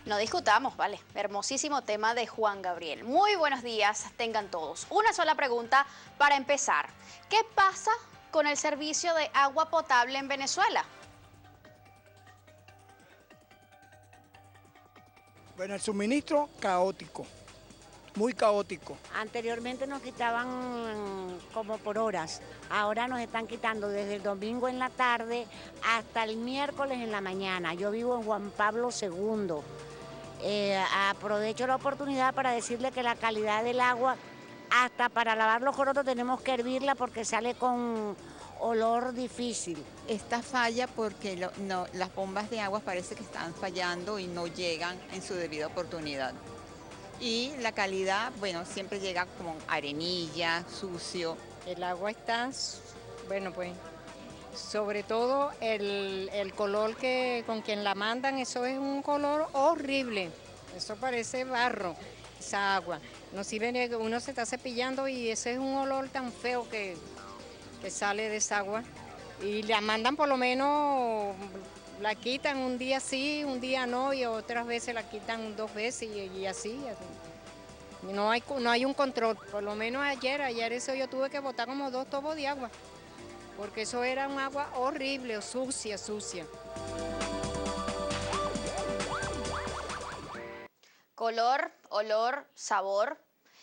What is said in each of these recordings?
No discutamos, vale. Hermosísimo tema de Juan Gabriel. Muy buenos días, tengan todos. Una sola pregunta para empezar. ¿Qué pasa con el servicio de agua potable en Venezuela? Bueno, el suministro caótico, muy caótico. Anteriormente nos quitaban como por horas, ahora nos están quitando desde el domingo en la tarde hasta el miércoles en la mañana. Yo vivo en Juan Pablo II. Aprovecho la oportunidad para decirle que la calidad del agua, hasta para lavar los corotos tenemos que hervirla porque sale con olor difícil. Esta falla porque las bombas de agua parece que están fallando y no llegan en su debida oportunidad. Y la calidad, bueno, siempre llega como arenilla, sucio. El agua está, bueno, pues, sobre todo el color con quien la mandan, eso es un color horrible. Eso parece barro, esa agua. No sirve, uno se está cepillando y ese es un olor tan feo que sale de esa agua. Y la mandan por lo menos, la quitan un día sí, un día no, y otras veces la quitan 2 veces y así. No hay un control. Por lo menos ayer eso yo tuve que botar como 2 tubos de agua, porque eso era un agua horrible, sucia. Color, olor, sabor.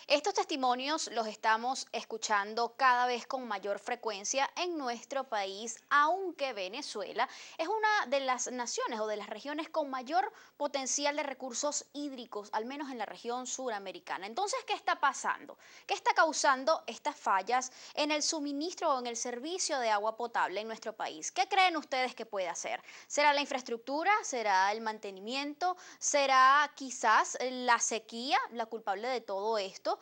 Estos testimonios los estamos escuchando cada vez con mayor frecuencia en nuestro país, aunque Venezuela es una de las naciones o de las regiones con mayor potencial de recursos hídricos, al menos en la región suramericana. Entonces, ¿qué está pasando? ¿Qué está causando estas fallas en el suministro o en el servicio de agua potable en nuestro país? ¿Qué creen ustedes que puede hacer? ¿Será la infraestructura? ¿Será el mantenimiento? ¿Será quizás la sequía la culpable de todo esto?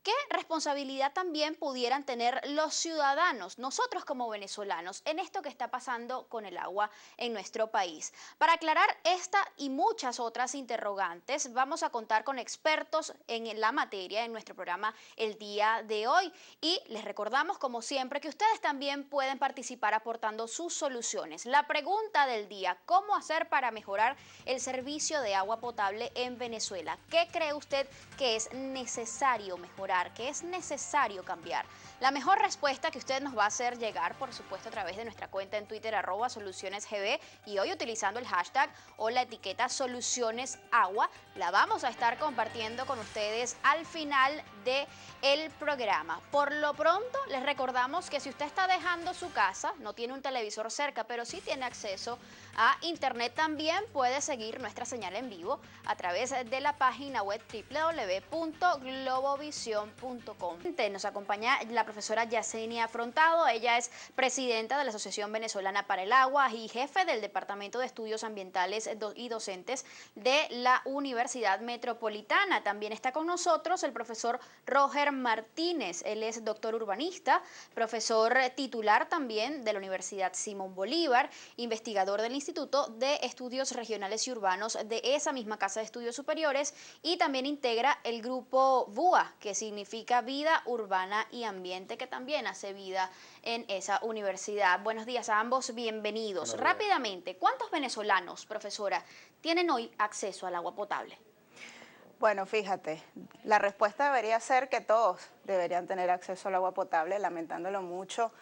¿Qué responsabilidad también pudieran tener los ciudadanos, nosotros como venezolanos, en esto que está pasando con el agua en nuestro país? Para aclarar esta y muchas otras interrogantes, vamos a contar con expertos en la materia en nuestro programa el día de hoy. Y les recordamos, como siempre, que ustedes también pueden participar aportando sus soluciones. La pregunta del día: ¿cómo hacer para mejorar el servicio de agua potable en Venezuela? ¿Qué cree usted que es necesario mejorar? ¿Que es necesario cambiar? La mejor respuesta que usted nos va a hacer llegar, por supuesto, a través de nuestra cuenta en Twitter, @solucionesgb, y hoy utilizando el hashtag o la etiqueta solucionesagua, la vamos a estar compartiendo con ustedes al final del programa. Por lo pronto, les recordamos que si usted está dejando su casa, no tiene un televisor cerca, pero sí tiene acceso a internet, también puede seguir nuestra señal en vivo a través de la página web www.globovision.com. Nos acompaña la profesora Yesenia Afrontado. Ella es presidenta de la Asociación Venezolana para el Agua y jefe del Departamento de Estudios Ambientales y docentes de la Universidad Metropolitana. También está con nosotros el profesor Roger Martínez. Él es doctor urbanista, profesor titular también de la Universidad Simón Bolívar, investigador del Instituto de Estudios Regionales y Urbanos de esa misma Casa de Estudios Superiores, y también integra el grupo VUA, que significa Vida Urbana y Ambiente, que también hace vida en esa universidad. Buenos días a ambos, bienvenidos. Rápidamente, ¿cuántos venezolanos, profesora, tienen hoy acceso al agua potable? Bueno, fíjate, la respuesta debería ser que todos deberían tener acceso al agua potable. Lamentándolo mucho,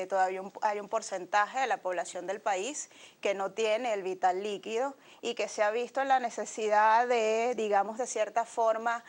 todavía hay un porcentaje de la población del país que no tiene el vital líquido y que se ha visto en la necesidad de, digamos, de cierta forma,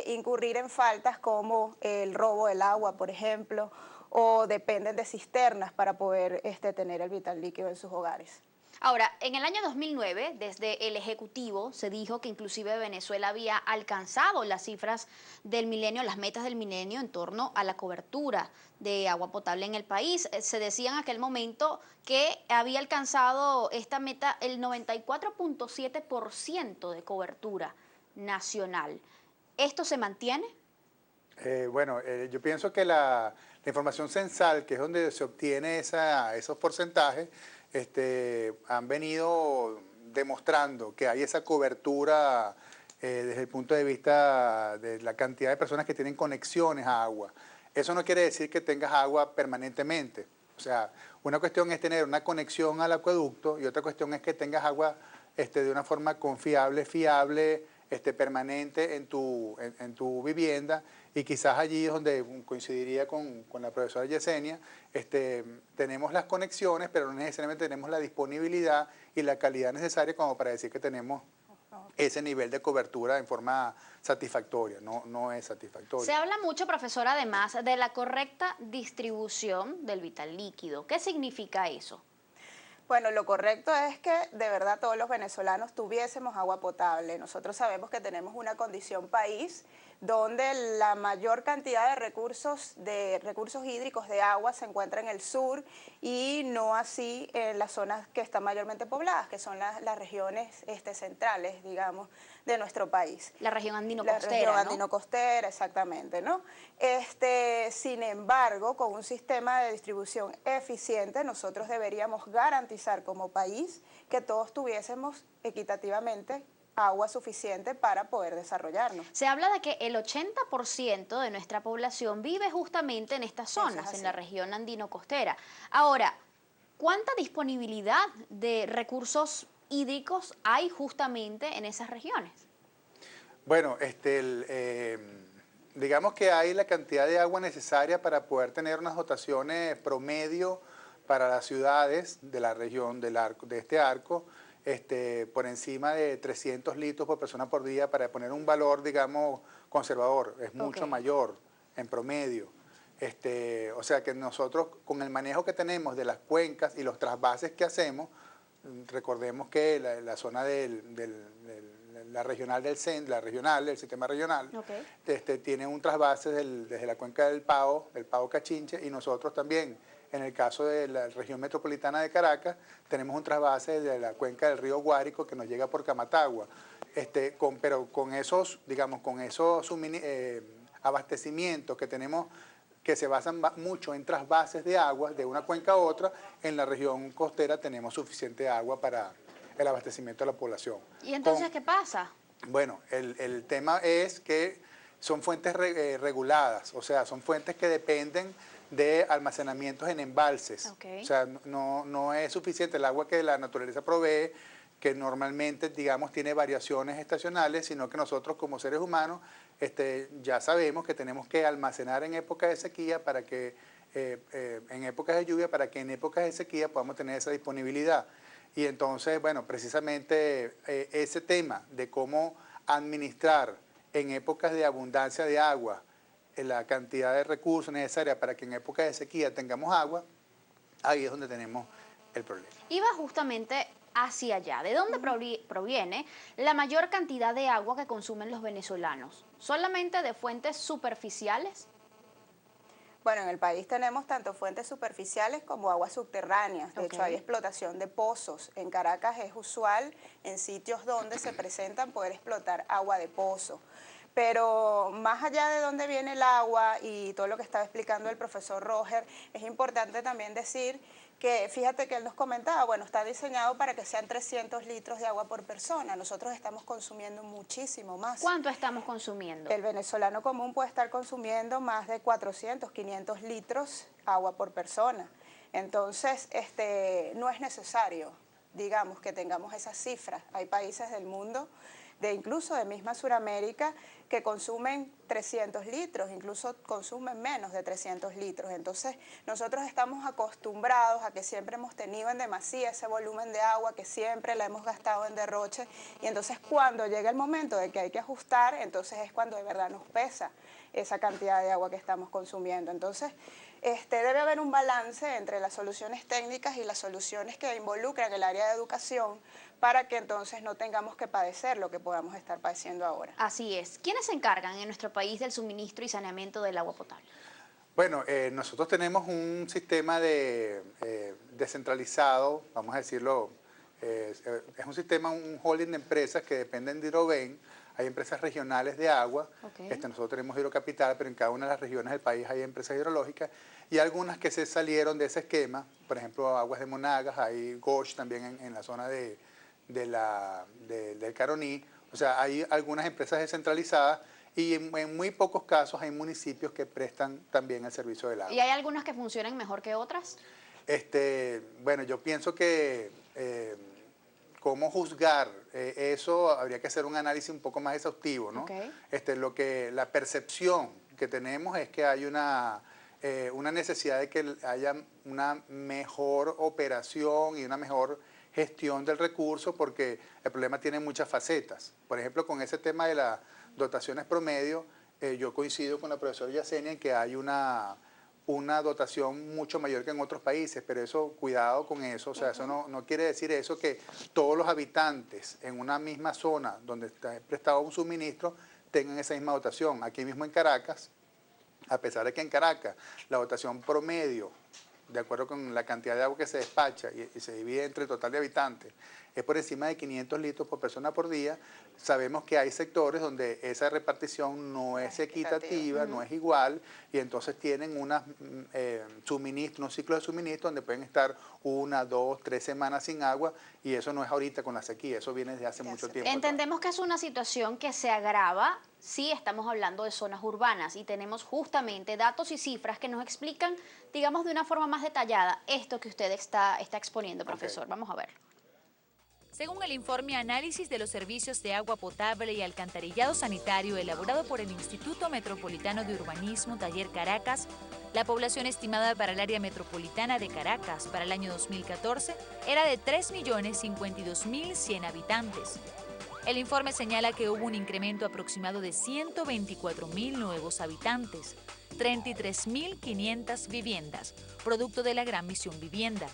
incurrir en faltas como el robo del agua, por ejemplo, o dependen de cisternas para poder tener el vital líquido en sus hogares. Ahora, en el año 2009, desde el Ejecutivo, se dijo que inclusive Venezuela había alcanzado las cifras del milenio, las metas del milenio en torno a la cobertura de agua potable en el país. Se decía en aquel momento que había alcanzado esta meta el 94.7% de cobertura nacional. ¿Esto se mantiene? Yo pienso que la información censal, que es donde se obtiene esos porcentajes, han venido demostrando que hay esa cobertura desde el punto de vista de la cantidad de personas que tienen conexiones a agua. Eso no quiere decir que tengas agua permanentemente. O sea, una cuestión es tener una conexión al acueducto y otra cuestión es que tengas agua de una forma confiable, fiable, permanente en tu vivienda, y quizás allí es donde coincidiría con la profesora Yesenia, tenemos las conexiones, pero no necesariamente tenemos la disponibilidad y la calidad necesaria como para decir que tenemos ese nivel de cobertura en forma satisfactoria, no es satisfactorio. Se habla mucho, profesora, además de la correcta distribución del vital líquido. ¿Qué significa eso? Bueno, lo correcto es que de verdad todos los venezolanos tuviésemos agua potable. Nosotros sabemos que tenemos una condición país donde la mayor cantidad de recursos hídricos de agua se encuentra en el sur y no así en las zonas que están mayormente pobladas, que son las regiones centrales, digamos, de nuestro país. La región andino-costera, La región ¿no? andino-costera, exactamente, ¿no? Sin embargo, con un sistema de distribución eficiente, nosotros deberíamos garantizar como país que todos tuviésemos equitativamente agua suficiente para poder desarrollarnos. Se habla de que el 80% de nuestra población vive justamente en estas zonas, en la región andino-costera. Ahora, ¿cuánta disponibilidad de recursos hídricos hay justamente en esas regiones? Bueno, digamos que hay la cantidad de agua necesaria para poder tener unas dotaciones promedio para las ciudades de la región de este arco, por encima de 300 litros por persona por día, para poner un valor, digamos, conservador. Es mucho mayor en promedio. O sea que nosotros, con el manejo que tenemos de las cuencas y los trasvases que hacemos, recordemos que la zona la regional del sistema regional, tiene un trasvase desde la cuenca del Pao Cachinche, y nosotros también, en el caso de la región metropolitana de Caracas, tenemos un trasvase de la cuenca del río Guárico que nos llega por Camatagua. Pero con esos, digamos, abastecimientos que tenemos, que se basan mucho en trasvases de aguas de una cuenca a otra, en la región costera tenemos suficiente agua para el abastecimiento de la población. ¿Y entonces qué pasa? Bueno, el tema es que son fuentes reguladas, o sea, son fuentes que dependen de almacenamientos en embalses. O sea, no es suficiente el agua que la naturaleza provee, que normalmente, digamos, tiene variaciones estacionales, sino que nosotros como seres humanos ya sabemos que tenemos que almacenar en épocas de sequía para que, en épocas de lluvia, para que en épocas de sequía podamos tener esa disponibilidad. Y entonces, bueno, precisamente ese tema de cómo administrar en épocas de abundancia de agua la cantidad de recursos necesarios para que en épocas de sequía tengamos agua, ahí es donde tenemos el problema. Iba justamente hacia allá. ¿De dónde proviene la mayor cantidad de agua que consumen los venezolanos? ¿Solamente de fuentes superficiales? Bueno, en el país tenemos tanto fuentes superficiales como aguas subterráneas. De hecho, hay explotación de pozos. En Caracas es usual, en sitios donde se presentan, poder explotar agua de pozo. Pero más allá de dónde viene el agua y todo lo que estaba explicando el profesor Roger, es importante también decir que, fíjate que él nos comentaba, bueno, está diseñado para que sean 300 litros de agua por persona. Nosotros estamos consumiendo muchísimo más. ¿Cuánto estamos consumiendo? El venezolano común puede estar consumiendo más de 400, 500 litros agua por persona. Entonces, no es necesario, digamos, que tengamos esas cifras. Hay países del mundo, incluso de misma Sudamérica, que consumen 300 litros, incluso consumen menos de 300 litros. Entonces, nosotros estamos acostumbrados a que siempre hemos tenido en demasía ese volumen de agua, que siempre la hemos gastado en derroche, y entonces cuando llega el momento de que hay que ajustar, entonces es cuando de verdad nos pesa esa cantidad de agua que estamos consumiendo. Entonces, debe haber un balance entre las soluciones técnicas y las soluciones que involucran el área de educación, para que entonces no tengamos que padecer lo que podamos estar padeciendo ahora. Así es. ¿Quiénes se encargan en nuestro país del suministro y saneamiento del agua potable? Bueno, nosotros tenemos un sistema descentralizado, vamos a decirlo, es un sistema, un holding de empresas que dependen de Hidroven. Hay empresas regionales de agua, nosotros tenemos Hidrocapital, pero en cada una de las regiones del país hay empresas hidrológicas, y algunas que se salieron de ese esquema, por ejemplo, Aguas de Monagas, hay Gosh también en la zona del Caroní. O sea, hay algunas empresas descentralizadas, y en muy pocos casos hay municipios que prestan también el servicio del agua. ¿Y hay algunas que funcionan mejor que otras? Bueno, yo pienso que cómo juzgar eso, habría que hacer un análisis un poco más exhaustivo, ¿no? Ok. La percepción que tenemos es que hay una necesidad de que haya una mejor operación y una mejor gestión del recurso, porque el problema tiene muchas facetas. Por ejemplo, con ese tema de las dotaciones promedio, yo coincido con la profesora Yesenia en que hay una dotación mucho mayor que en otros países, pero eso, cuidado con eso, o sea, eso no quiere decir eso que todos los habitantes en una misma zona donde está prestado un suministro tengan esa misma dotación. Aquí mismo en Caracas, a pesar de que en Caracas la dotación promedio, de acuerdo con la cantidad de agua que se despacha y se divide entre el total de habitantes, es por encima de 500 litros por persona por día, sabemos que hay sectores donde esa repartición no es equitativa, no es igual, y entonces tienen unos ciclos de suministro donde pueden estar 1, 2, 3 semanas sin agua, y eso no es ahorita con la sequía, eso viene desde hace mucho tiempo. Entendemos que es una situación que se agrava si estamos hablando de zonas urbanas, y tenemos justamente datos y cifras que nos explican, digamos, de una forma más detallada esto que usted está exponiendo, profesor. Ok. Vamos a verlo. Según el informe Análisis de los Servicios de Agua Potable y Alcantarillado Sanitario elaborado por el Instituto Metropolitano de Urbanismo Taller Caracas, la población estimada para el área metropolitana de Caracas para el año 2014 era de 3.052.100 habitantes. El informe señala que hubo un incremento aproximado de 124.000 nuevos habitantes, 33.500 viviendas, producto de la Gran Misión Vivienda.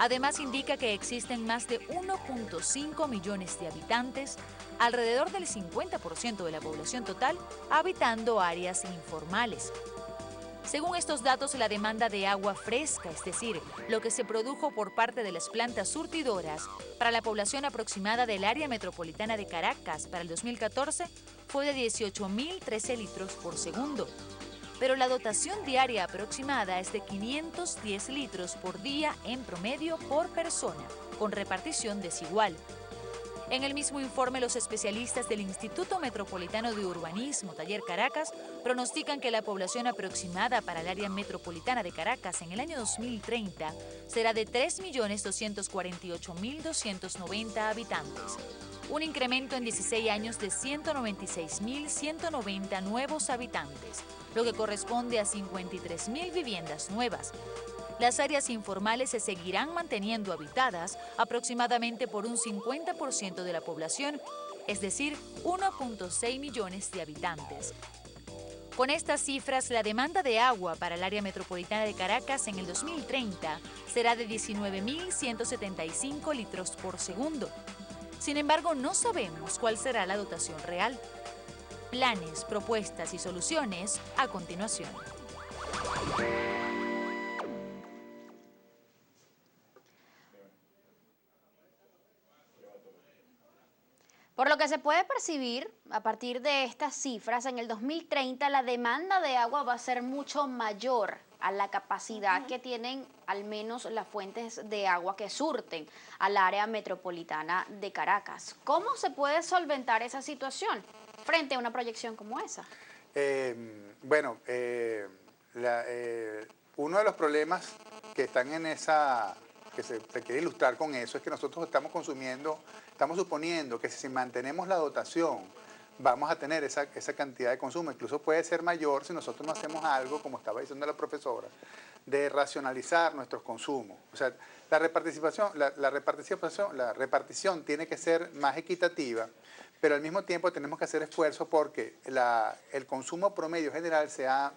Además, indica que existen más de 1.5 millones de habitantes, alrededor del 50% de la población total, habitando áreas informales. Según estos datos, la demanda de agua fresca, es decir, lo que se produjo por parte de las plantas surtidoras para la población aproximada del área metropolitana de Caracas para el 2014 fue de 18.013 litros por segundo. Pero la dotación diaria aproximada es de 510 litros por día en promedio por persona, con repartición desigual. En el mismo informe, los especialistas del Instituto Metropolitano de Urbanismo Taller Caracas pronostican que la población aproximada para el área metropolitana de Caracas en el año 2030 será de 3.248.290 habitantes. Un incremento en 16 años de 196.190 nuevos habitantes, lo que corresponde a 53.000 viviendas nuevas. Las áreas informales se seguirán manteniendo habitadas aproximadamente por un 50% de la población, es decir, 1.6 millones de habitantes. Con estas cifras, la demanda de agua para el área metropolitana de Caracas en el 2030 será de 19.175 litros por segundo. Sin embargo, no sabemos cuál será la dotación real. Planes, propuestas y soluciones a continuación. Por lo que se puede percibir, a partir de estas cifras, en el 2030 la demanda de agua va a ser mucho mayor a la capacidad que tienen al menos las fuentes de agua que surten al área metropolitana de Caracas. ¿Cómo se puede solventar esa situación frente a una proyección como esa? Uno de los problemas que están en esa, que se quiere ilustrar con eso, es que nosotros estamos suponiendo que si mantenemos la dotación, vamos a tener esa cantidad de consumo. Incluso puede ser mayor si nosotros no hacemos algo, como estaba diciendo la profesora, de racionalizar nuestros consumos. O sea, la repartición tiene que ser más equitativa, pero al mismo tiempo tenemos que hacer esfuerzos porque el consumo promedio general sea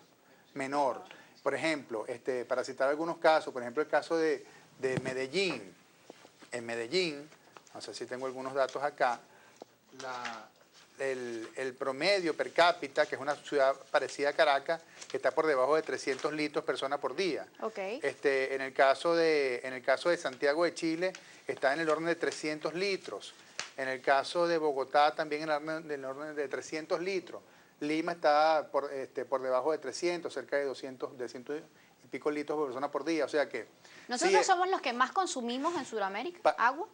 menor. Por ejemplo, para citar algunos casos, por ejemplo el caso de Medellín. En Medellín, no sé si tengo algunos datos acá, el promedio per cápita, que es una ciudad parecida a Caracas, que está por debajo de 300 litros persona por día. Okay. En el caso de Santiago de Chile, está en el orden de 300 litros. En el caso de Bogotá, también en el orden de 300 litros. Lima está por debajo de 300, cerca de 200 y pico litros por persona por día. O sea que... ¿Nosotros somos los que más consumimos en Sudamérica agua?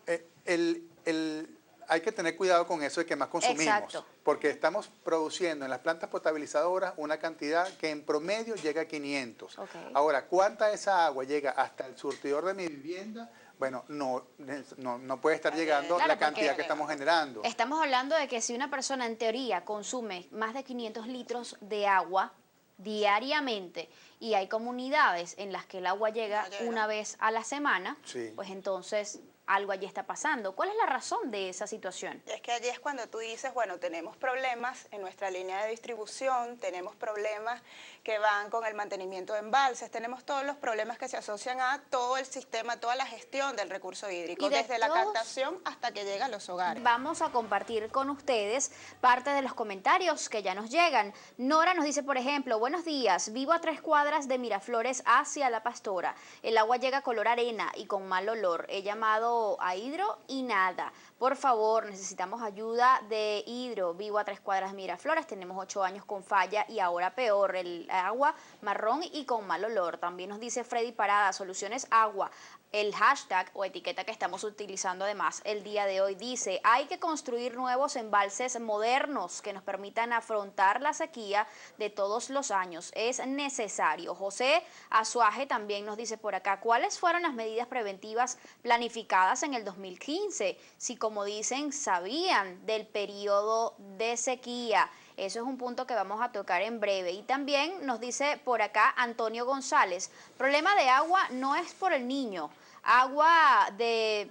hay que tener cuidado con eso de que más consumimos. Exacto. Porque estamos produciendo en las plantas potabilizadoras una cantidad que en promedio llega a 500. Okay. Ahora, ¿cuánta de esa agua llega hasta el surtidor de mi vivienda? Bueno, no puede estar llegando Claro, la cantidad porque que estamos generando. Estamos hablando de que si una persona en teoría consume más de 500 litros de agua diariamente y hay comunidades en las que el agua llega una vez a la semana, Sí. pues entonces algo allí está pasando. ¿Cuál es la razón de esa situación? Es que allí es cuando tú dices, bueno, tenemos problemas en nuestra línea de distribución, tenemos problemas que van con el mantenimiento de embalses, tenemos todos los problemas que se asocian a todo el sistema, toda la gestión del recurso hídrico, Y de desde la todos- captación hasta que llega a los hogares. Vamos a compartir con ustedes parte de los comentarios que ya nos llegan. Nora nos dice, por ejemplo, buenos días, vivo a 3 cuadras de Miraflores hacia La Pastora. El agua llega color arena y con mal olor. He llamado a Hidro y nada. Por favor, necesitamos ayuda de Hidro. Vivo a 3 cuadras de Miraflores, tenemos 8 años con falla y ahora peor, el agua marrón y con mal olor. También nos dice Freddy Parada, soluciones agua. El hashtag o etiqueta que estamos utilizando además el día de hoy dice, hay que construir nuevos embalses modernos que nos permitan afrontar la sequía de todos los años. Es necesario. José Azuaje también nos dice por acá, ¿cuáles fueron las medidas preventivas planificadas en el 2015? Si como dicen, sabían del periodo de sequía. Eso es un punto que vamos a tocar en breve. Y también nos dice por acá Antonio González, problema de agua no es por el niño. Agua de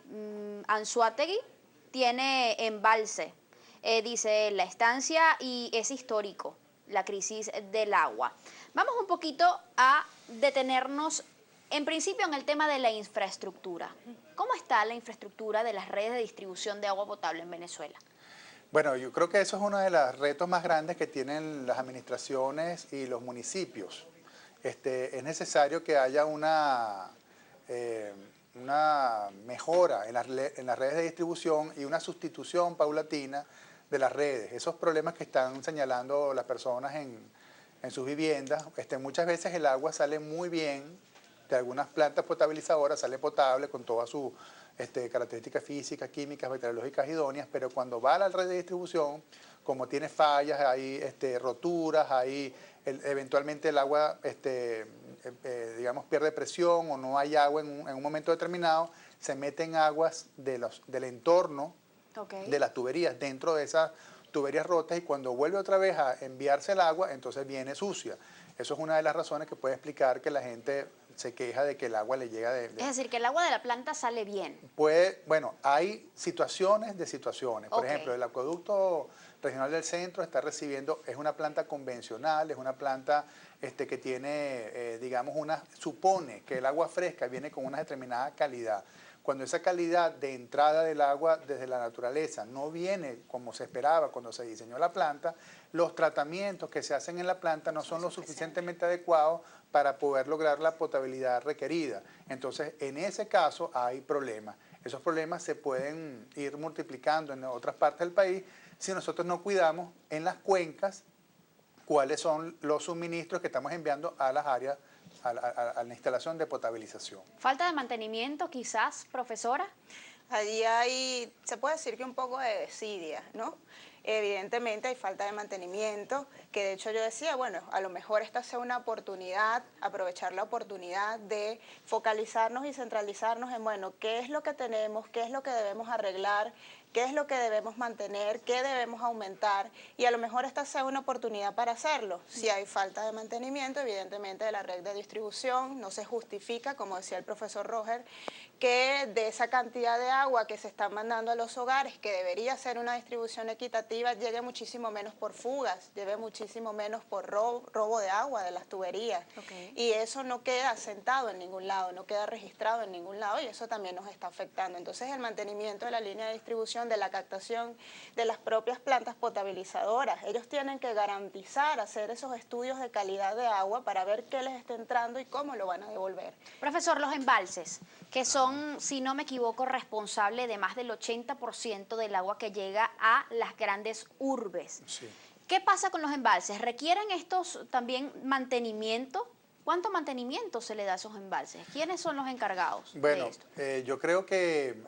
Anzoátegui tiene embalse, dice la estancia, y es histórico la crisis del agua. Vamos un poquito a detenernos en principio en el tema de la infraestructura. ¿Cómo está la infraestructura de las redes de distribución de agua potable en Venezuela? Bueno, yo creo que eso es uno de los retos más grandes que tienen las administraciones y los municipios. Es necesario que haya una mejora en las redes de distribución y una sustitución paulatina de las redes. Esos problemas que están señalando las personas en sus viviendas, muchas veces el agua sale muy bien, de algunas plantas potabilizadoras sale potable con todas sus características físicas, químicas, bacteriológicas idóneas, pero cuando va a la red de distribución, como tiene fallas, hay roturas, eventualmente el agua digamos, pierde presión o no hay agua en un momento determinado, se meten aguas del entorno de las tuberías dentro de esas tuberías rotas y cuando vuelve otra vez a enviarse el agua, entonces viene sucia. Eso es una de las razones que puede explicar que la gente se queja de que el agua le llega de... Es decir, que el agua de la planta sale bien. Bueno, hay situaciones de situaciones. Por ejemplo, el acueducto regional del centro está recibiendo, es una planta convencional, es una planta que tiene, digamos, supone que el agua fresca viene con una determinada calidad. Cuando esa calidad de entrada del agua desde la naturaleza no viene como se esperaba cuando se diseñó la planta, los tratamientos que se hacen en la planta no son lo suficientemente adecuados para poder lograr la potabilidad requerida. Entonces, en ese caso hay problemas. Esos problemas se pueden ir multiplicando en otras partes del país si nosotros no cuidamos en las cuencas cuáles son los suministros que estamos enviando a las áreas, a la instalación de potabilización. ¿Falta de mantenimiento quizás, profesora? Allí se puede decir que un poco de desidia, ¿no? Evidentemente hay falta de mantenimiento, que de hecho yo decía, bueno, a lo mejor esta sea una oportunidad, aprovechar la oportunidad de focalizarnos y centralizarnos en, bueno, qué es lo que tenemos, qué es lo que debemos arreglar, qué es lo que debemos mantener, qué debemos aumentar, y a lo mejor esta sea una oportunidad para hacerlo. Si hay falta de mantenimiento, evidentemente de la red de distribución, no se justifica, como decía el profesor Roger, que de esa cantidad de agua que se está mandando a los hogares, que debería ser una distribución equitativa, llegue muchísimo menos por fugas, llegue muchísimo menos por robo de agua de las tuberías. Y eso no queda sentado en ningún lado, no queda registrado en ningún lado, y eso también nos está afectando. Entonces el mantenimiento de la línea de distribución, de la captación de las propias plantas potabilizadoras, ellos tienen que garantizar, hacer esos estudios de calidad de agua para ver qué les está entrando y cómo lo van a devolver. Profesor, los embalses, que son, si no me equivoco, responsables de más del 80% del agua que llega a las grandes urbes. Sí. ¿Qué pasa con los embalses? ¿Requieren estos también mantenimiento? ¿Cuánto mantenimiento se le da a esos embalses? ¿Quiénes son los encargados de esto? Yo creo que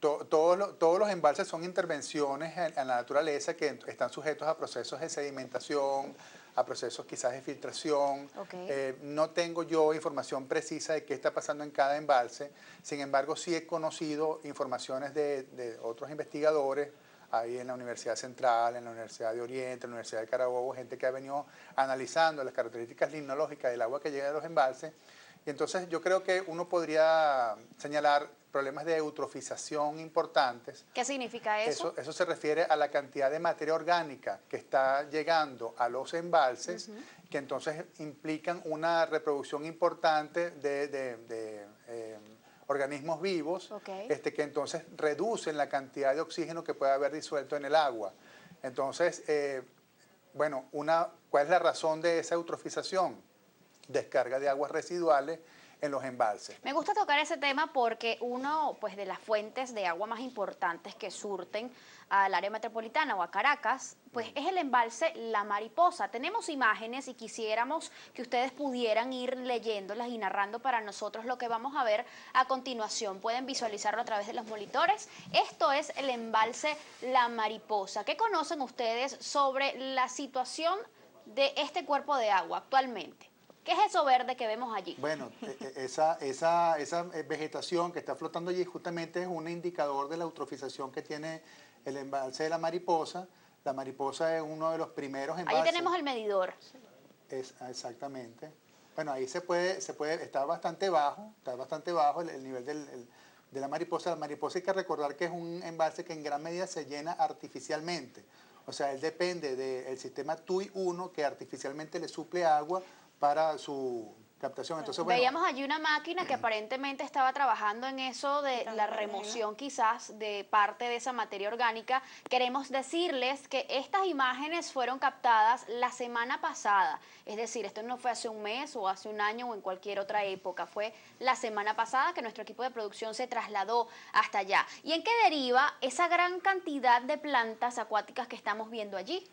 todos los embalses son intervenciones en la naturaleza que están sujetos a procesos de sedimentación, a procesos quizás de filtración. Okay. No tengo yo información precisa de qué está pasando en cada embalse, sin embargo sí he conocido informaciones de otros investigadores, ahí en la Universidad Central, en la Universidad de Oriente, en la Universidad de Carabobo, gente que ha venido analizando las características limnológicas del agua que llega de los embalses. Y entonces yo creo que uno podría señalar problemas de eutrofización importantes. ¿Qué significa eso? Eso se refiere a la cantidad de materia orgánica que está llegando a los embalses, que entonces implican una reproducción importante de organismos vivos, Okay. que entonces reducen la cantidad de oxígeno que puede haber disuelto en el agua. Entonces, bueno, ¿cuál es la razón de esa eutrofización? Descarga de aguas residuales en los embalses. Me gusta tocar ese tema porque uno pues, de las fuentes de agua más importantes que surten al área metropolitana o a Caracas, pues es el embalse La Mariposa. Tenemos imágenes y quisiéramos que ustedes pudieran ir leyéndolas y narrando para nosotros lo que vamos a ver a continuación. Pueden visualizarlo a través de los monitores. Esto es el embalse La Mariposa. ¿Qué conocen ustedes sobre la situación de este cuerpo de agua actualmente? ¿Qué es eso verde que vemos allí? Bueno, esa vegetación que está flotando allí justamente es un indicador de la eutrofización que tiene el embalse de La Mariposa. La Mariposa es uno de los primeros embalses. Ahí tenemos el medidor. Exactamente. Bueno, ahí está bastante bajo el nivel de La Mariposa. La Mariposa hay que recordar que es un embalse que en gran medida se llena artificialmente. O sea, él depende del sistema TUI 1 que artificialmente le suple agua para su captación. Entonces, bueno, veíamos allí una máquina que aparentemente estaba trabajando en eso de la remoción quizás de parte de esa materia orgánica. Queremos decirles que estas imágenes fueron captadas la semana pasada, es decir, esto no fue hace un mes o hace un año o en cualquier otra época, fue la semana pasada que nuestro equipo de producción se trasladó hasta allá. ¿Y en qué deriva esa gran cantidad de plantas acuáticas que estamos viendo allí?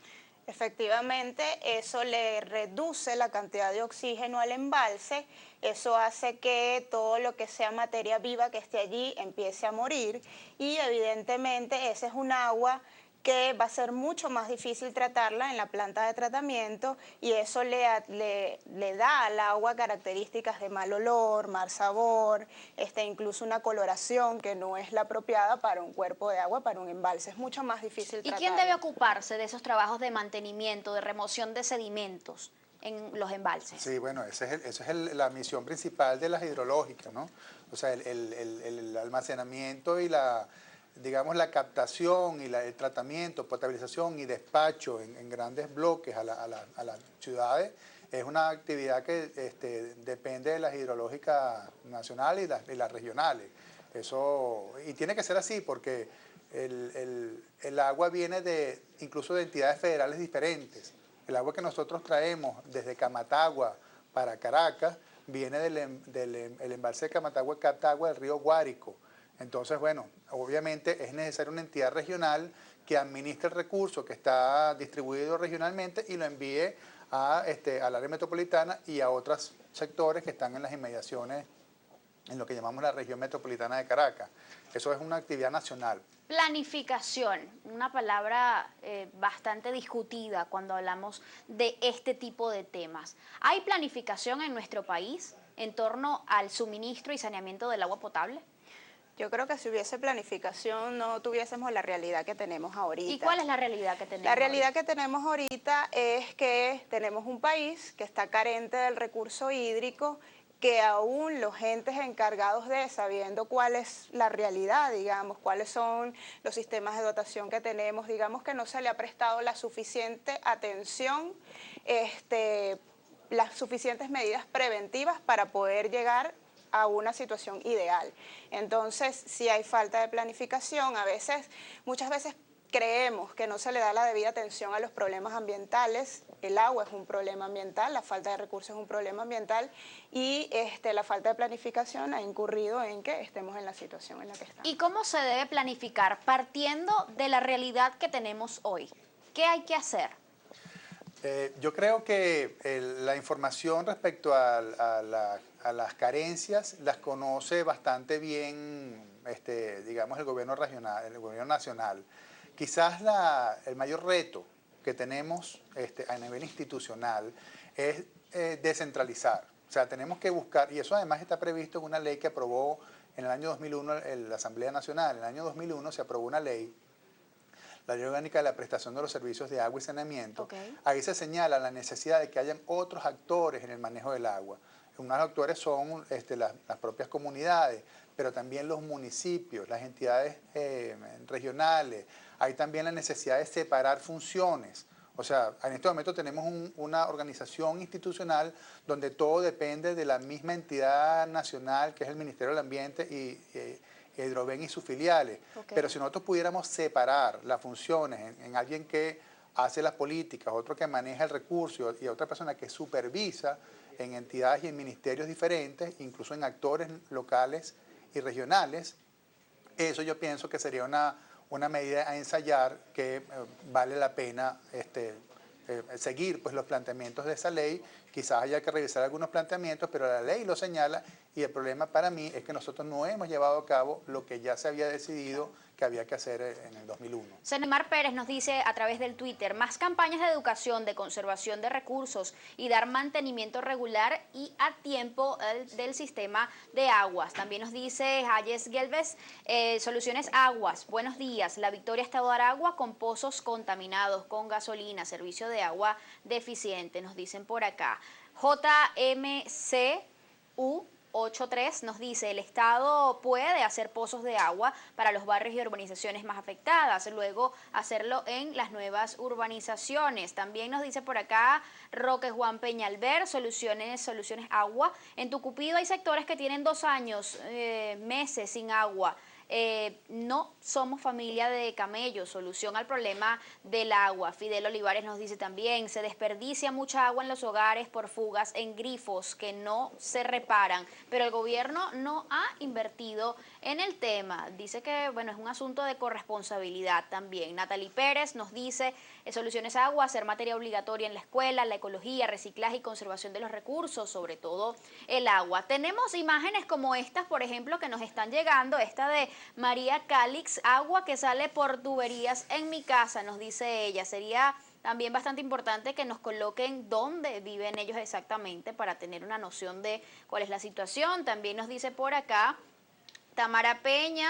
Efectivamente, eso le reduce la cantidad de oxígeno al embalse, eso hace que todo lo que sea materia viva que esté allí empiece a morir y evidentemente ese es un agua que va a ser mucho más difícil tratarla en la planta de tratamiento y eso le da al agua características de mal olor, mal sabor, incluso una coloración que no es la apropiada para un cuerpo de agua, para un embalse. Es mucho más difícil tratarla. ¿Y quién debe ocuparse de esos trabajos de mantenimiento, de remoción de sedimentos en los embalses? Sí, bueno, esa es la misión principal de las hidrológicas, ¿no? O sea, el almacenamiento y la captación y el tratamiento, potabilización y despacho en grandes bloques a las ciudades es una actividad que depende de las hidrológicas nacionales y las regionales. Y tiene que ser así porque el agua viene incluso de entidades federales diferentes. El agua que nosotros traemos desde Camatagua para Caracas viene el embalse de Camatagua, capta agua del río Guárico. Entonces, bueno, obviamente es necesaria una entidad regional que administre el recurso que está distribuido regionalmente y lo envíe al área metropolitana y a otros sectores que están en las inmediaciones, en lo que llamamos la región metropolitana de Caracas. Eso es una actividad nacional. Planificación, una palabra bastante discutida cuando hablamos de este tipo de temas. ¿Hay planificación en nuestro país en torno al suministro y saneamiento del agua potable? Yo creo que si hubiese planificación no tuviésemos la realidad que tenemos ahorita. ¿Y cuál es la realidad que tenemos? La realidad que tenemos ahorita es que tenemos un país que está carente del recurso hídrico, que aún los entes encargados sabiendo cuál es la realidad, digamos, cuáles son los sistemas de dotación que tenemos, digamos que no se le ha prestado la suficiente atención, las suficientes medidas preventivas para poder llegar a una situación ideal. Entonces, si hay falta de planificación, muchas veces creemos que no se le da la debida atención a los problemas ambientales. El agua es un problema ambiental, la falta de recursos es un problema ambiental y la falta de planificación ha incurrido en que estemos en la situación en la que estamos. ¿Y cómo se debe planificar? Partiendo de la realidad que tenemos hoy, ¿qué hay que hacer? Yo creo que la información respecto a a las carencias las conoce bastante bien, digamos, el gobierno regional, el gobierno nacional. Quizás el mayor reto que tenemos a nivel institucional es descentralizar. O sea, tenemos que buscar, y eso además está previsto en una ley que aprobó en el año 2001 la Asamblea Nacional. En el año 2001 se aprobó una ley, la Ley Orgánica de la Prestación de los Servicios de Agua y Saneamiento. Okay. Ahí se señala la necesidad de que hayan otros actores en el manejo del agua. Unos actores son las propias comunidades, pero también los municipios, las entidades regionales. Hay también la necesidad de separar funciones. O sea, en este momento tenemos una organización institucional donde todo depende de la misma entidad nacional, que es el Ministerio del Ambiente y Hidroven y sus filiales. Okay. Pero si nosotros pudiéramos separar las funciones en alguien que hace las políticas, otro que maneja el recurso y otra persona que supervisa en entidades y en ministerios diferentes, incluso en actores locales y regionales, eso yo pienso que sería una medida a ensayar que vale la pena seguir pues, los planteamientos de esa ley. Quizás haya que revisar algunos planteamientos, pero la ley lo señala y el problema para mí es que nosotros no hemos llevado a cabo lo que ya se había decidido que había que hacer en el 2001. Senemar Pérez nos dice a través del Twitter, más campañas de educación, de conservación de recursos y dar mantenimiento regular y a tiempo del sistema de aguas. También nos dice Hayes Gelbes, Soluciones Aguas, buenos días. La Victoria Estado de Aragua con pozos contaminados, con gasolina, servicio de agua deficiente, nos dicen por acá. JMCU 83 nos dice, el Estado puede hacer pozos de agua para los barrios y urbanizaciones más afectadas, luego hacerlo en las nuevas urbanizaciones. También nos dice por acá Roque Juan Peñalver, Soluciones Agua. En Tucupido hay sectores que tienen 2 años, meses sin agua. No somos familia de camellos, solución al problema del agua. Fidel Olivares nos dice también, se desperdicia mucha agua en los hogares por fugas en grifos que no se reparan, pero el gobierno no ha invertido en el tema. Dice que, bueno, es un asunto de corresponsabilidad también. Natalie Pérez nos dice, Soluciones Agua, hacer materia obligatoria en la escuela, la ecología, reciclaje y conservación de los recursos, sobre todo el agua. Tenemos imágenes como estas, por ejemplo, que nos están llegando, esta de María Calix, agua que sale por tuberías en mi casa, nos dice ella. Sería también bastante importante que nos coloquen dónde viven ellos exactamente para tener una noción de cuál es la situación. También nos dice por acá Tamara Peña,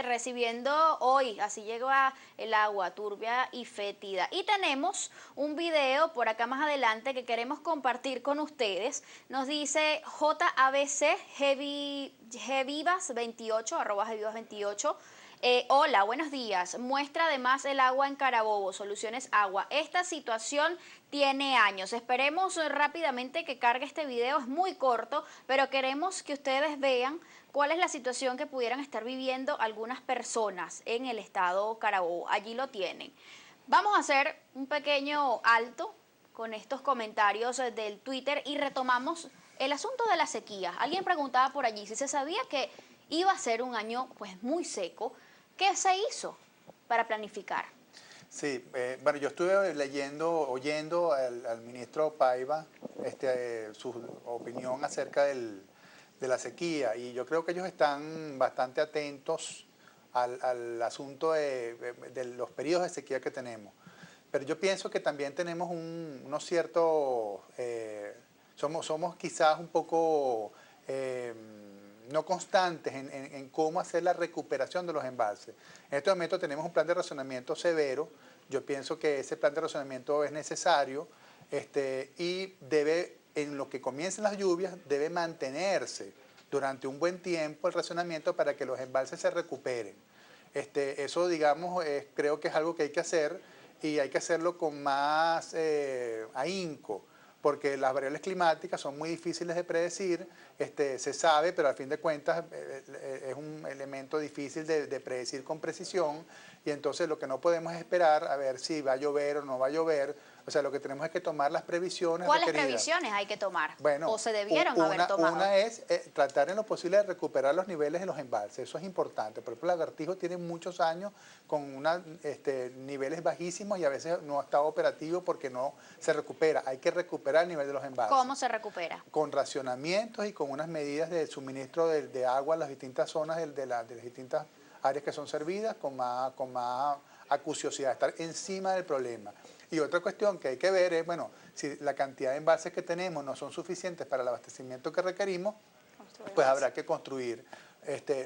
recibiendo hoy, así llega el agua turbia y fétida. Y tenemos un video por acá más adelante que queremos compartir con ustedes. Nos dice JABC Gevivas28, @Gevivas28. Hola, buenos días. Muestra además el agua en Carabobo, Soluciones Agua. Esta situación tiene años. Esperemos rápidamente que cargue este video, es muy corto, pero queremos que ustedes vean cuál es la situación que pudieran estar viviendo algunas personas en el estado Carabobo. Allí lo tienen. Vamos a hacer un pequeño alto con estos comentarios del Twitter y retomamos el asunto de la sequía. Alguien preguntaba por allí si se sabía que iba a ser un año pues muy seco. ¿Qué se hizo para planificar? Sí, bueno, yo estuve oyendo al ministro Paiva su opinión acerca de la sequía y yo creo que ellos están bastante atentos al asunto de los periodos de sequía que tenemos. Pero yo pienso que también tenemos unos ciertos, somos quizás un poco no constantes en cómo hacer la recuperación de los embalses. En este momento tenemos un plan de racionamiento severo. Yo pienso que ese plan de racionamiento es necesario y debe, en lo que comiencen las lluvias, debe mantenerse durante un buen tiempo el racionamiento para que los embalses se recuperen. Eso, digamos, creo que es algo que hay que hacer y hay que hacerlo con más ahínco, porque las variables climáticas son muy difíciles de predecir, se sabe, pero al fin de cuentas es un elemento difícil de predecir con precisión, y entonces lo que no podemos esperar a ver si va a llover o no va a llover. O O sea, lo que tenemos es que tomar las previsiones ¿Cuáles requeridas. previsiones hay que tomar? Bueno, ¿O se debieron haber tomado? Una es tratar en lo posible de recuperar los niveles de los embalses. Eso es importante. Por ejemplo, Lagartijo tiene muchos años con niveles bajísimos y a veces no ha estado operativo porque no se recupera. Hay que recuperar el nivel de los embalses. ¿Cómo se recupera? Con racionamientos y con unas medidas de suministro de agua a las distintas zonas de las distintas áreas que son servidas con más acuciosidad, estar encima del problema. Y otra cuestión que hay que ver es, bueno, si la cantidad de embalses que tenemos no son suficientes para el abastecimiento que requerimos, pues habrá que construir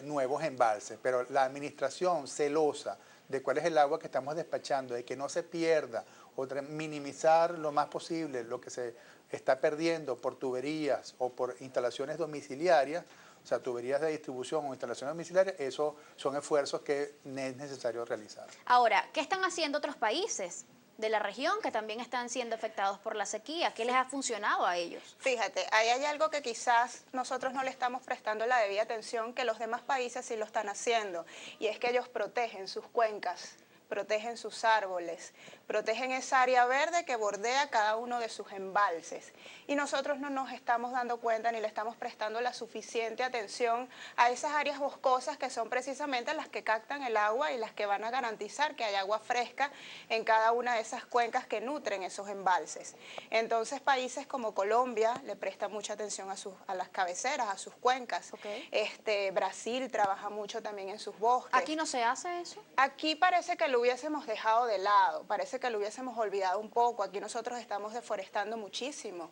nuevos embalses. Pero la administración celosa de cuál es el agua que estamos despachando, de que no se pierda, o minimizar lo más posible lo que se está perdiendo por tuberías o por instalaciones domiciliarias, o sea, tuberías de distribución o instalaciones domiciliarias, esos son esfuerzos que es necesario realizar. Ahora, ¿qué están haciendo otros países de la región que también están siendo afectados por la sequía? ¿Qué les ha funcionado a ellos? Fíjate, ahí hay algo que quizás nosotros no le estamos prestando la debida atención que los demás países sí lo están haciendo, y es que ellos protegen sus cuencas, protegen sus árboles, protegen esa área verde que bordea cada uno de sus embalses. Y nosotros no nos estamos dando cuenta ni le estamos prestando la suficiente atención a esas áreas boscosas que son precisamente las que captan el agua y las que van a garantizar que haya agua fresca en cada una de esas cuencas que nutren esos embalses. Entonces, países como Colombia le prestan mucha atención a las cabeceras, a sus cuencas. Okay. Brasil trabaja mucho también en sus bosques. ¿Aquí no se hace eso? Aquí parece que lo hubiésemos dejado de lado, parece que lo hubiésemos olvidado un poco. Aquí nosotros estamos deforestando muchísimo.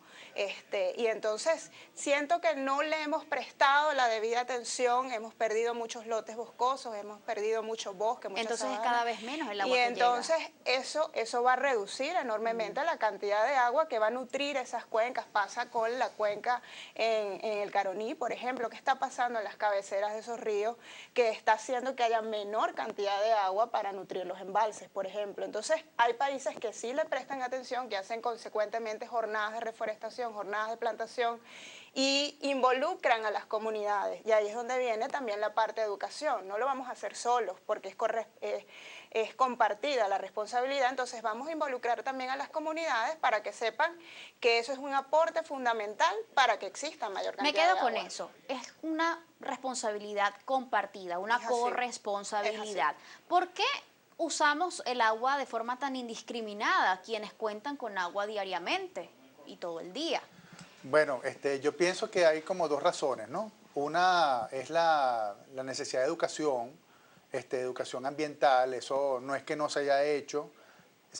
Y entonces siento que no le hemos prestado la debida atención, hemos perdido muchos lotes boscosos, hemos perdido mucho bosque, mucha entonces sabana. Es cada vez menos el agua y que entonces llega. eso va a reducir enormemente la cantidad de agua que va a nutrir esas cuencas. Pasa con la cuenca en el Caroní, por ejemplo. ¿Qué está pasando en las cabeceras de esos ríos? Que está haciendo que haya menor cantidad de agua para nutrir los embalses, por ejemplo. Entonces, hay países que sí le prestan atención, que hacen consecuentemente jornadas de reforestación, jornadas de plantación, y involucran a las comunidades. Y ahí es donde viene también la parte de educación. No lo vamos a hacer solos, porque es compartida la responsabilidad. Entonces, vamos a involucrar también a las comunidades para que sepan que eso es un aporte fundamental para que exista mayor cantidad de agua. Me quedo con eso. Es una responsabilidad compartida, una corresponsabilidad. ¿Por qué usamos el agua de forma tan indiscriminada quienes cuentan con agua diariamente y todo el día? Bueno, yo pienso que hay como dos razones, ¿no? Una es la necesidad de educación, educación ambiental. Eso no es que no se haya hecho,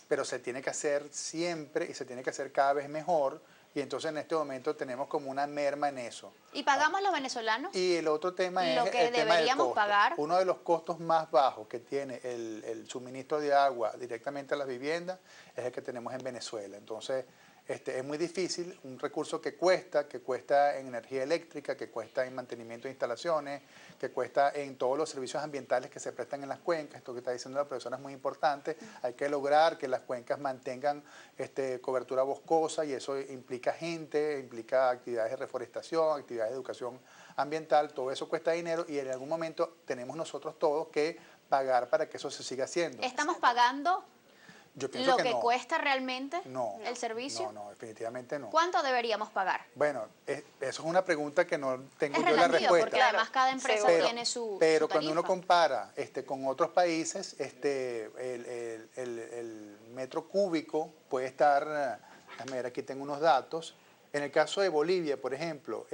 pero se tiene que hacer siempre y se tiene que hacer cada vez mejor. Y entonces en este momento tenemos como una merma en eso. ¿Y pagamos los venezolanos? Y el otro tema es lo que el tema del costo. Pagar. Uno de los costos más bajos que tiene el suministro de agua directamente a las viviendas es el que tenemos en Venezuela. Entonces, es muy difícil, un recurso que cuesta en energía eléctrica, que cuesta en mantenimiento de instalaciones, que cuesta en todos los servicios ambientales que se prestan en las cuencas. Esto que está diciendo la profesora es muy importante. Hay que lograr que las cuencas mantengan cobertura boscosa, y eso implica gente, implica actividades de reforestación, actividades de educación ambiental. Todo eso cuesta dinero y en algún momento tenemos nosotros todos que pagar para que eso se siga haciendo. ¿Estamos pagando Yo pienso lo que que no. cuesta realmente No, el servicio? No, definitivamente no. ¿Cuánto deberíamos pagar? Bueno, eso es una pregunta que no tengo Es yo la relativo, respuesta. porque además cada empresa tiene su Pero su cuando uno tarifa. compara con otros países, el metro cúbico puede estar, déjame ver, aquí tengo unos datos. En el caso de Bolivia, por ejemplo,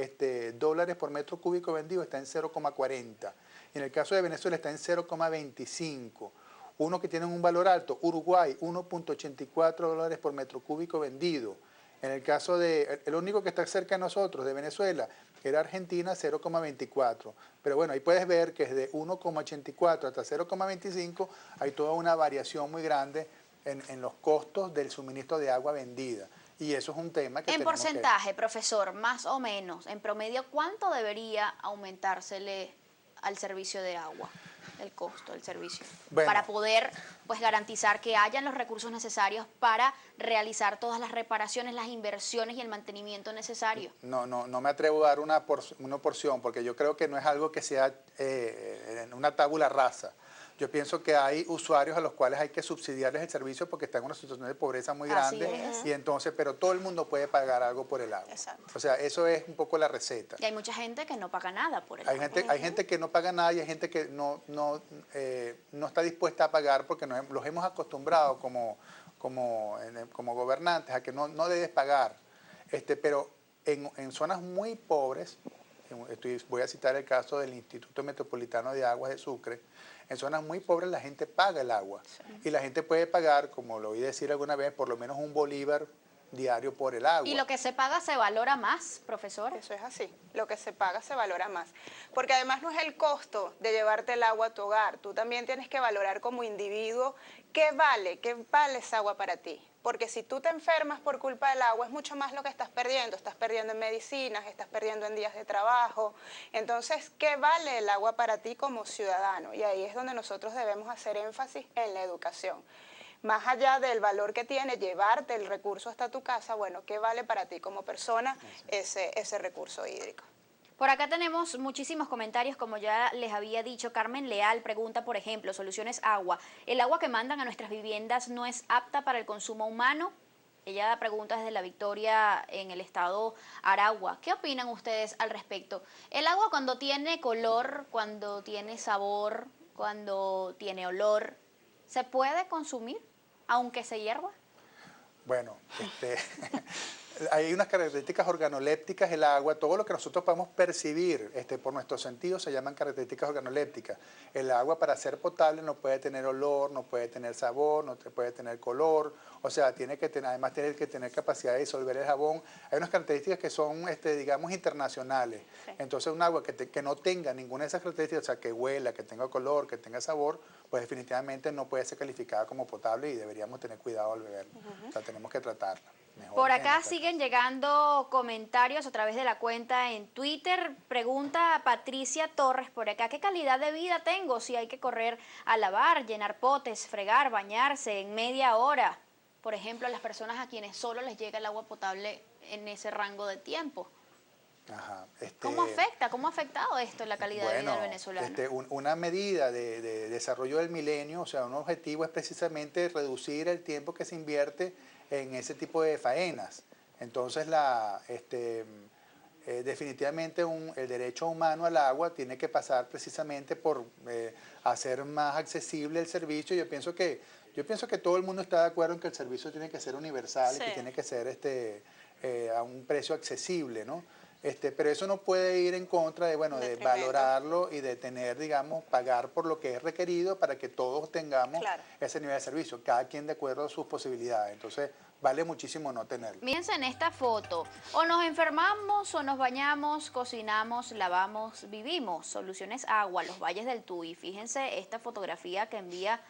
dólares por metro cúbico vendido está en 0,40. En el caso de Venezuela está en 0,25. Uno que tiene un valor alto, Uruguay, 1,84 dólares por metro cúbico vendido. En el caso de, el único que está cerca de nosotros, de Venezuela, era Argentina, 0,24. Pero bueno, ahí puedes ver que desde 1,84 hasta 0,25 hay toda una variación muy grande en los costos del suministro de agua vendida. Y eso es un tema que En tenemos porcentaje, profesor, más o menos, en promedio, ¿cuánto debería aumentársele al servicio de agua? El costo del servicio, para poder garantizar que hayan los recursos necesarios para realizar todas las reparaciones, las inversiones y el mantenimiento necesario. No me atrevo a dar una porción, porque yo creo que no es algo que sea una tabula rasa. Yo pienso que hay usuarios a los cuales hay que subsidiarles el servicio porque están en una situación de pobreza muy grande y entonces, pero todo el mundo puede pagar algo por el agua. Exacto. O sea, eso es un poco la receta. Y hay mucha gente que no paga nada por el agua. Hay gente que no paga nada y hay gente que no está dispuesta a pagar porque los hemos acostumbrado como gobernantes a que no debes pagar. Pero en zonas muy pobres, voy a citar el caso del Instituto Metropolitano de Aguas de Sucre, en zonas muy pobres la gente paga el agua y la gente puede pagar, como lo oí decir alguna vez, por lo menos $1 bolívar diario por el agua. ¿Y lo que se paga se valora más, profesor? Eso es así, lo que se paga se valora más, porque además no es el costo de llevarte el agua a tu hogar, tú también tienes que valorar como individuo qué vale esa agua para ti, porque si tú te enfermas por culpa del agua es mucho más lo que estás perdiendo en medicinas, estás perdiendo en días de trabajo, entonces ¿qué vale el agua para ti como ciudadano? Y ahí es donde nosotros debemos hacer énfasis en la educación. Más allá del valor que tiene llevarte el recurso hasta tu casa, bueno, ¿qué vale para ti como persona ese recurso hídrico? Por acá tenemos muchísimos comentarios, como ya les había dicho. Carmen Leal pregunta, por ejemplo, Soluciones Agua. ¿El agua que mandan a nuestras viviendas no es apta para el consumo humano? Ella pregunta desde La Victoria, en el estado Aragua. ¿Qué opinan ustedes al respecto? El agua cuando tiene color, cuando tiene sabor, cuando tiene olor, ¿se puede consumir aunque se hierva? Bueno, hay unas características organolépticas del agua, todo lo que nosotros podemos percibir por nuestros sentidos se llaman características organolépticas. El agua para ser potable no puede tener olor, no puede tener sabor, no puede tener color, o sea, además tiene que tener capacidad de disolver el jabón. Hay unas características que son, digamos, internacionales. Sí. Entonces un agua que no tenga ninguna de esas características, o sea, que huela, que tenga color, que tenga sabor, pues definitivamente no puede ser calificada como potable y deberíamos tener cuidado al beberla. O sea, tenemos que tratarla. Por acá siguen llegando comentarios a través de la cuenta en Twitter. Pregunta Patricia Torres por acá, ¿qué calidad de vida tengo si hay que correr a lavar, llenar potes, fregar, bañarse en media hora? Por ejemplo, a las personas a quienes solo les llega el agua potable en ese rango de tiempo. Ajá, ¿Cómo afecta? ¿Cómo ha afectado esto en la calidad de vida del venezolano? Una medida de desarrollo del milenio, o sea, un objetivo es precisamente reducir el tiempo que se invierte en ese tipo de faenas. Entonces, definitivamente el derecho humano al agua tiene que pasar precisamente por hacer más accesible el servicio. Yo pienso que todo el mundo está de acuerdo en que el servicio tiene que ser universal y que tiene que ser a un precio accesible, ¿no? Pero eso no puede ir en contra de valorarlo y de tener, digamos, pagar por lo que es requerido para que todos tengamos ese nivel de servicio, cada quien de acuerdo a sus posibilidades. Entonces, vale muchísimo no tenerlo. Mírense en esta foto, o nos enfermamos, o nos bañamos, cocinamos, lavamos, vivimos. Soluciones Agua, los valles del Tuy. Fíjense esta fotografía que envía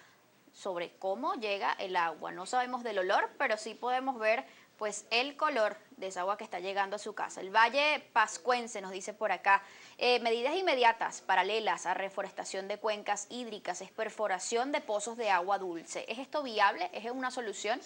sobre cómo llega el agua. No sabemos del olor, pero sí podemos ver pues el color de esa agua que está llegando a su casa. El Valle Pascuense nos dice por acá, medidas inmediatas paralelas a reforestación de cuencas hídricas, es perforación de pozos de agua dulce. ¿Es esto viable? ¿Es una solución?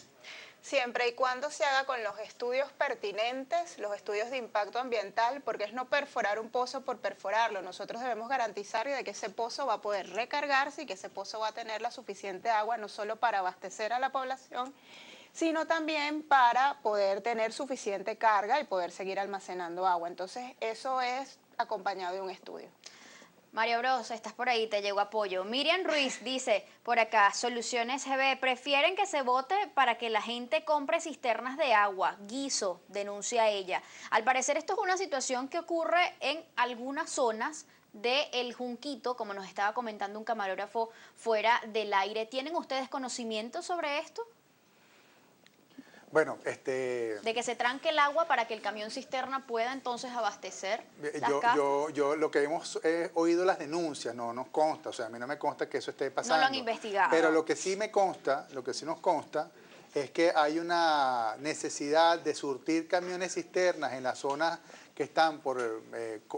Siempre y cuando se haga con los estudios pertinentes, los estudios de impacto ambiental, porque es no perforar un pozo por perforarlo. Nosotros debemos garantizar de que ese pozo va a poder recargarse y que ese pozo va a tener la suficiente agua, no solo para abastecer a la población, sino también para poder tener suficiente carga y poder seguir almacenando agua. Entonces, eso es acompañado de un estudio. Mario Bros, estás por ahí, te llegó apoyo. Miriam Ruiz dice por acá, Soluciones GB, prefieren que se vote para que la gente compre cisternas de agua, guiso, denuncia ella. Al parecer esto es una situación que ocurre en algunas zonas del Junquito, como nos estaba comentando un camarógrafo fuera del aire. ¿Tienen ustedes conocimiento sobre esto? Bueno, de que se tranque el agua para que el camión cisterna pueda entonces abastecer las casas. Yo lo que hemos oído las denuncias, no nos consta, o sea, a mí no me consta que eso esté pasando. No lo han investigado. Pero lo que sí me consta, lo que sí nos consta, es que hay una necesidad de surtir camiones cisternas en las zonas que están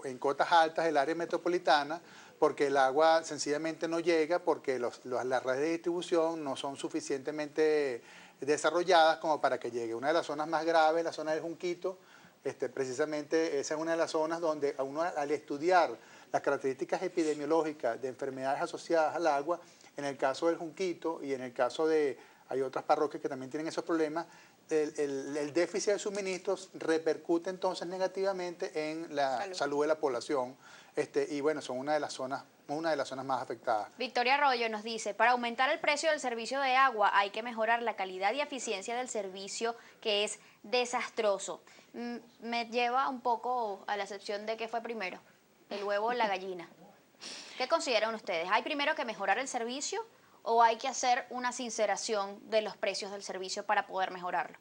en cotas altas del área metropolitana, porque el agua sencillamente no llega, porque las redes de distribución no son suficientemente desarrolladas como para que llegue. Una de las zonas más graves, la zona del Junquito, precisamente esa es una de las zonas donde uno al estudiar las características epidemiológicas de enfermedades asociadas al agua, en el caso del Junquito y en el caso de, hay otras parroquias que también tienen esos problemas, el déficit de suministros repercute entonces negativamente en la salud de la población, y bueno, son una de las zonas más afectadas. Victoria Arroyo nos dice, para aumentar el precio del servicio de agua hay que mejorar la calidad y eficiencia del servicio, que es desastroso. Me lleva un poco a la excepción de qué fue primero, el huevo o la gallina. ¿Qué consideran ustedes? ¿Hay primero que mejorar el servicio o hay que hacer una sinceración de los precios del servicio para poder mejorarlo?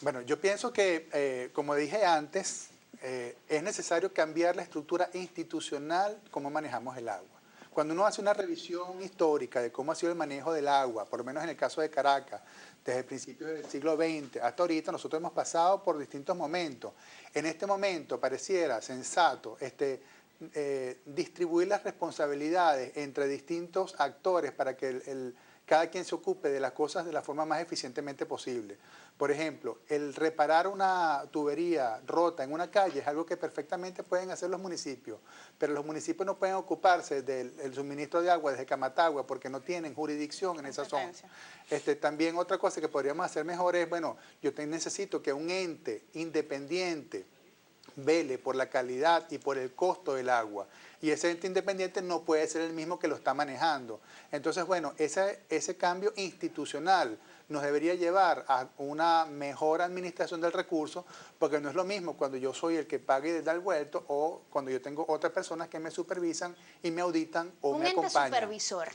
Bueno, yo pienso que, como dije antes, es necesario cambiar la estructura institucional, cómo manejamos el agua. Cuando uno hace una revisión histórica de cómo ha sido el manejo del agua, por lo menos en el caso de Caracas, desde el principio del siglo XX hasta ahorita, nosotros hemos pasado por distintos momentos. En este momento pareciera sensato distribuir las responsabilidades entre distintos actores para que cada quien se ocupe de las cosas de la forma más eficientemente posible. Por ejemplo, el reparar una tubería rota en una calle es algo que perfectamente pueden hacer los municipios, pero los municipios no pueden ocuparse del suministro de agua desde Camatagua porque no tienen jurisdicción en esa zona. También otra cosa que podríamos hacer mejor es, bueno, yo necesito que un ente independiente vele por la calidad y por el costo del agua. Y ese ente independiente no puede ser el mismo que lo está manejando. Entonces, bueno, ese cambio institucional nos debería llevar a una mejor administración del recurso, porque no es lo mismo cuando yo soy el que pague y da el vuelto o cuando yo tengo otras personas que me supervisan y me auditan o me acompañan. Un ente supervisor.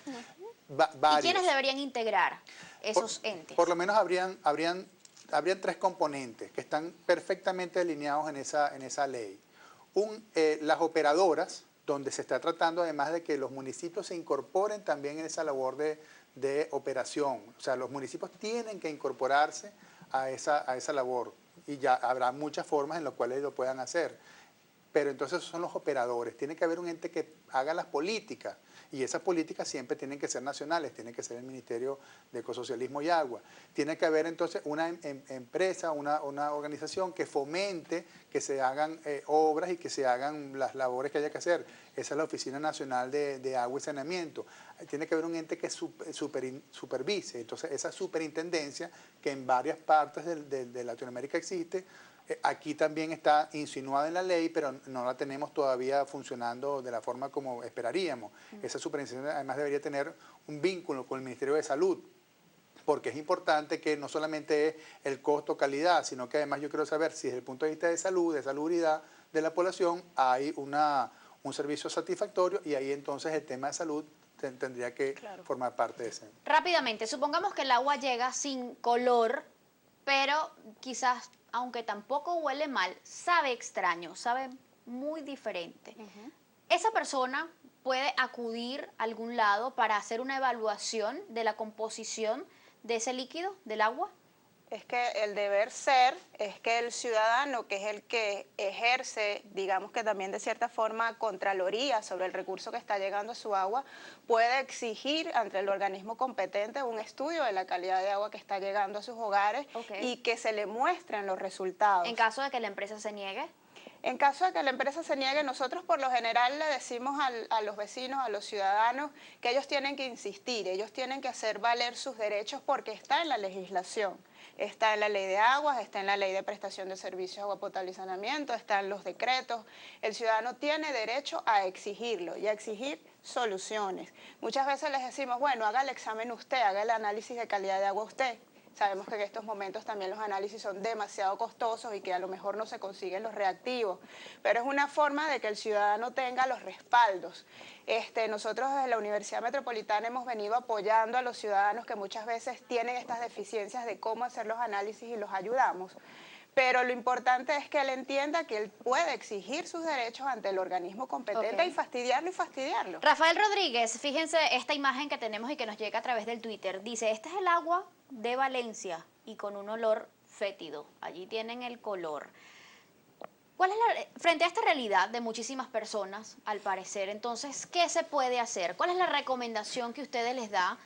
Varios. ¿Y quiénes deberían integrar esos entes? Por lo menos habrían 3 componentes que están perfectamente alineados en esa ley. Las operadoras, donde se está tratando además de que los municipios se incorporen también en esa labor de operación. O sea, los municipios tienen que incorporarse a esa labor y ya habrá muchas formas en las cuales lo puedan hacer. Pero entonces son los operadores. Tiene que haber un ente que haga las políticas y esas políticas siempre tienen que ser nacionales, tiene que ser el Ministerio de Ecosocialismo y Agua. Tiene que haber entonces una empresa, una organización que fomente que se hagan obras y que se hagan las labores que haya que hacer. Esa es la Oficina Nacional de Agua y Saneamiento. Tiene que haber un ente que supervise. Entonces esa superintendencia que en varias partes de Latinoamérica existe, aquí también está insinuada en la ley, pero no la tenemos todavía funcionando de la forma como esperaríamos. Esa superintendencia además debería tener un vínculo con el Ministerio de Salud, porque es importante que no solamente es el costo-calidad, sino que además yo quiero saber si desde el punto de vista de salud, de salubridad de la población, hay un servicio satisfactorio y ahí entonces el tema de salud tendría que formar parte de ese. Rápidamente, supongamos que el agua llega sin color, pero quizás, aunque tampoco huele mal, sabe extraño, sabe muy diferente. Esa persona puede acudir a algún lado para hacer una evaluación de la composición de ese líquido, del agua. Es que el deber ser es que el ciudadano, que es el que ejerce, digamos que también de cierta forma, contraloría sobre el recurso que está llegando a su agua, puede exigir ante el organismo competente un estudio de la calidad de agua que está llegando a sus hogares y que se le muestren los resultados. En caso de que la empresa se niegue. En caso de que la empresa se niegue, nosotros por lo general le decimos a los vecinos, a los ciudadanos, que ellos tienen que insistir, ellos tienen que hacer valer sus derechos porque está en la legislación. Está en la ley de aguas, está en la ley de prestación de servicios de agua potable y saneamiento, está en los decretos. El ciudadano tiene derecho a exigirlo y a exigir soluciones. Muchas veces les decimos, bueno, haga el examen usted, haga el análisis de calidad de agua usted. Sabemos que en estos momentos también los análisis son demasiado costosos y que a lo mejor no se consiguen los reactivos, pero es una forma de que el ciudadano tenga los respaldos. Nosotros desde la Universidad Metropolitana hemos venido apoyando a los ciudadanos que muchas veces tienen estas deficiencias de cómo hacer los análisis y los ayudamos. Pero lo importante es que él entienda que él puede exigir sus derechos ante el organismo competente y fastidiarlo. Rafael Rodríguez, fíjense esta imagen que tenemos y que nos llega a través del Twitter. Dice, este es el agua de Valencia y con un olor fétido. Allí tienen el color. Frente a esta realidad de muchísimas personas, al parecer, entonces, ¿qué se puede hacer? ¿Cuál es la recomendación que ustedes les da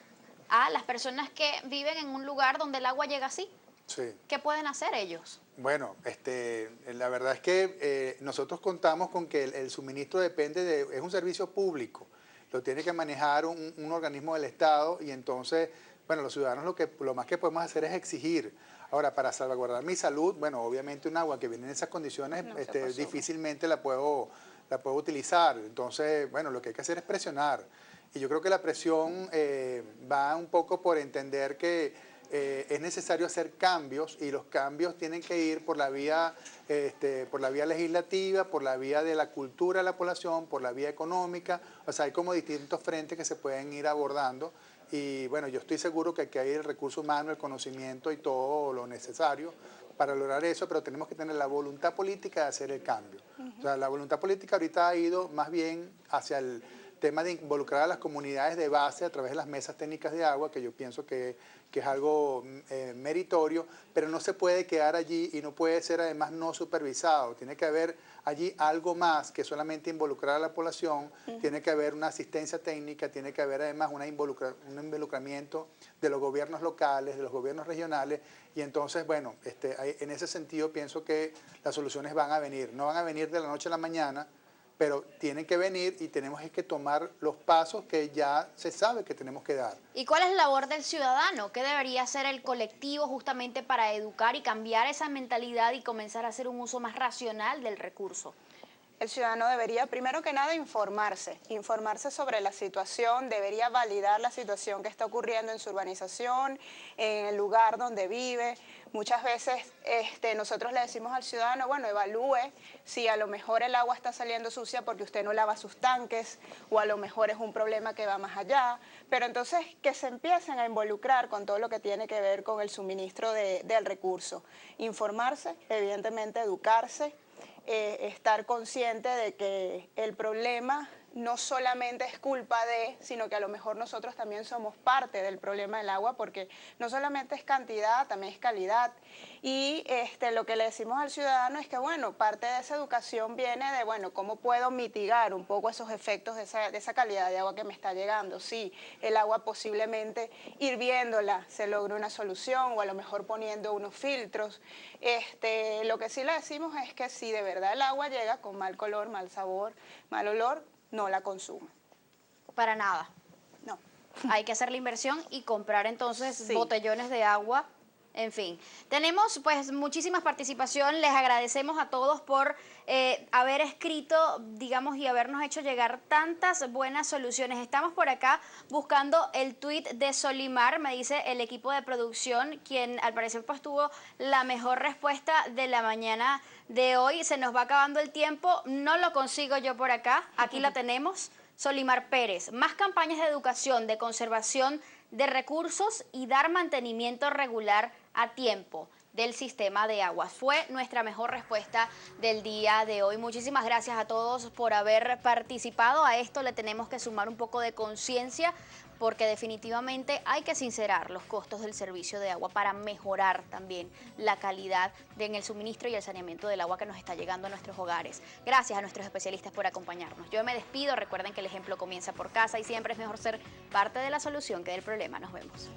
a las personas que viven en un lugar donde el agua llega así? Sí. ¿Qué pueden hacer ellos? Bueno, la verdad es que nosotros contamos con que el suministro es un servicio público, lo tiene que manejar un organismo del Estado y entonces, bueno, los ciudadanos lo más que podemos hacer es exigir. Ahora, para salvaguardar mi salud, bueno, obviamente un agua que viene en esas condiciones difícilmente la puedo utilizar. Entonces, bueno, lo que hay que hacer es presionar. Y yo creo que la presión va un poco por entender que es necesario hacer cambios y los cambios tienen que ir por la vía legislativa, por la vía de la cultura de la población, por la vía económica. O sea, hay como distintos frentes que se pueden ir abordando y bueno, yo estoy seguro que aquí hay el recurso humano, el conocimiento y todo lo necesario para lograr eso, pero tenemos que tener la voluntad política de hacer el cambio. O sea, la voluntad política ahorita ha ido más bien hacia el tema de involucrar a las comunidades de base a través de las mesas técnicas de agua, que yo pienso que es algo meritorio, pero no se puede quedar allí y no puede ser además no supervisado. Tiene que haber allí algo más que solamente involucrar a la población, tiene que haber una asistencia técnica, tiene que haber además un involucramiento de los gobiernos locales, de los gobiernos regionales, y entonces, bueno, en ese sentido pienso que las soluciones van a venir. No van a venir de la noche a la mañana, pero tienen que venir y tenemos que tomar los pasos que ya se sabe que tenemos que dar. ¿Y cuál es la labor del ciudadano? ¿Qué debería hacer el colectivo justamente para educar y cambiar esa mentalidad y comenzar a hacer un uso más racional del recurso? El ciudadano debería, primero que nada, informarse sobre la situación, debería validar la situación que está ocurriendo en su urbanización, en el lugar donde vive. Muchas veces nosotros le decimos al ciudadano, bueno, evalúe si a lo mejor el agua está saliendo sucia porque usted no lava sus tanques, o a lo mejor es un problema que va más allá, pero entonces que se empiecen a involucrar con todo lo que tiene que ver con el suministro del recurso. Informarse, evidentemente educarse, estar consciente de que el problema no solamente es culpa de, sino que a lo mejor nosotros también somos parte del problema del agua, porque no solamente es cantidad, también es calidad. Y lo que le decimos al ciudadano es que, bueno, parte de esa educación viene de, bueno, ¿cómo puedo mitigar un poco esos efectos de esa calidad de agua que me está llegando? Sí, el agua posiblemente hirviéndola se logre una solución, o a lo mejor poniendo unos filtros. Lo que sí le decimos es que si de verdad el agua llega con mal color, mal sabor, mal olor, no la consuma. Para nada. No. Hay que hacer la inversión y comprar entonces Sí. botellones de agua. En fin, tenemos pues muchísima participación. Les agradecemos a todos por haber escrito, digamos, y habernos hecho llegar tantas buenas soluciones. Estamos por acá buscando el tuit de Solimar, me dice el equipo de producción, quien al parecer pues tuvo la mejor respuesta de la mañana de hoy. Se nos va acabando el tiempo, no lo consigo yo por acá, aquí la tenemos. Solimar Pérez, más campañas de educación, de conservación de recursos y dar mantenimiento regular a tiempo del sistema de aguas. Fue nuestra mejor respuesta del día de hoy. Muchísimas gracias a todos por haber participado. A esto le tenemos que sumar un poco de conciencia, porque definitivamente hay que sincerar los costos del servicio de agua para mejorar también la calidad en el suministro y el saneamiento del agua que nos está llegando a nuestros hogares. Gracias a nuestros especialistas por acompañarnos. Yo me despido. Recuerden que el ejemplo comienza por casa y siempre es mejor ser parte de la solución que del problema. Nos vemos.